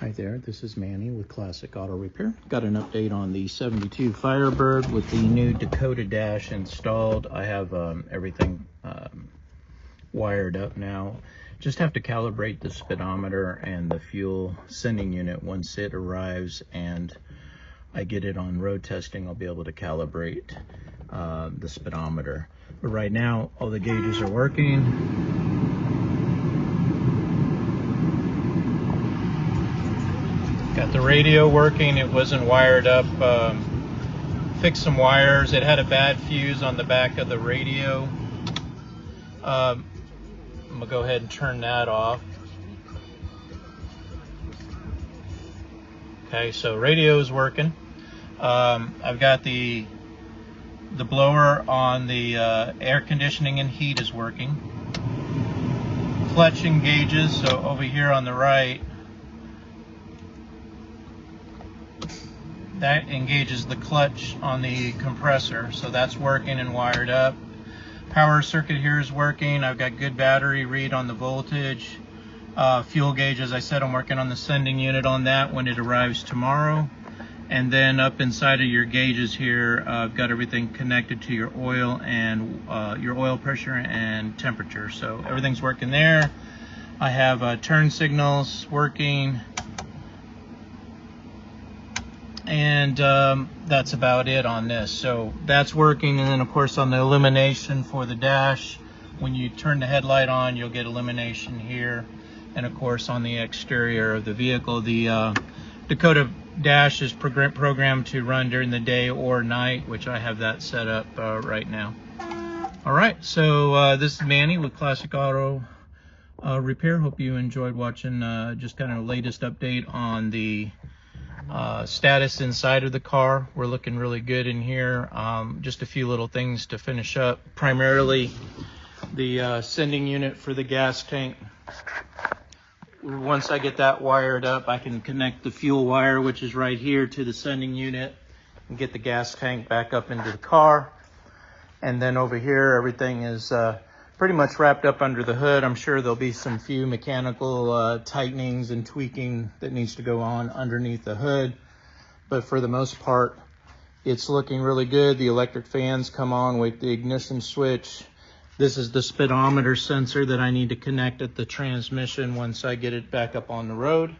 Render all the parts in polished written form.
Hi there, this is Manny with Classic Auto Repair. Got an update on the 72 Firebird with the new Dakota dash installed. I have everything wired up now. Just have to calibrate the speedometer and the fuel sending unit. Once it arrives and I get it on road testing, I'll be able to calibrate the speedometer. But right now, all the gauges are working. Got the radio working. It wasn't wired up. Fixed some wires. It had a bad fuse on the back of the radio. I'm gonna go ahead and turn that off. Okay, so radio is working. I've got the blower on the air conditioning and heat is working. Clutch engages, so over here on the right, that engages the clutch on the compressor, so that's working and wired up. Power circuit here is working. I've got good battery read on the voltage. Fuel gauge, as I said, I'm working on the sending unit on that when it arrives tomorrow. And then up inside of your gauges here, I've got everything connected to your oil and your oil pressure and temperature. So everything's working there. I have turn signals working. And that's about it on this. So that's working. And then of course on the illumination for the dash, when you turn the headlight on, you'll get illumination here. And of course on the exterior of the vehicle, the Dakota dash is programmed to run during the day or night, which I have that set up right now. All right, so this is Manny with Classic Auto Repair. Hope you enjoyed watching just kind of the latest update on the status inside of the car. We're looking really good in here. Just a few little things to finish up. Primarily the sending unit for the gas tank. Once I get that wired up, I can connect the fuel wire, which is right here, to the sending unit and get the gas tank back up into the car. And then over here, everything is pretty much wrapped up under the hood. I'm sure there'll be some few mechanical tightenings and tweaking that needs to go on underneath the hood. But for the most part, it's looking really good. The electric fans come on with the ignition switch. This is the speedometer sensor that I need to connect at the transmission once I get it back up on the road.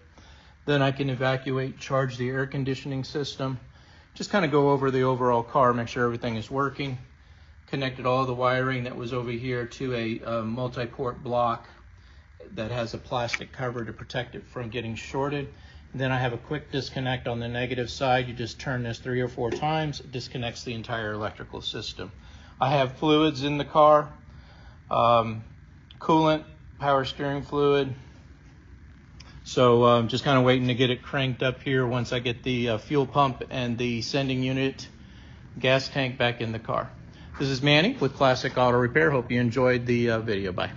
Then I can evacuate, charge the air conditioning system. Just kind of go over the overall car, make sure everything is working. Connected all the wiring that was over here to a multi-port block that has a plastic cover to protect it from getting shorted. And then I have a quick disconnect on the negative side. You just turn this 3 or 4 times, it disconnects the entire electrical system. I have fluids in the car, coolant, power steering fluid. So I'm just kind of waiting to get it cranked up here once I get the fuel pump and the sending unit gas tank back in the car. This is Manny with Classic Auto Repair. Hope you enjoyed the video. Bye.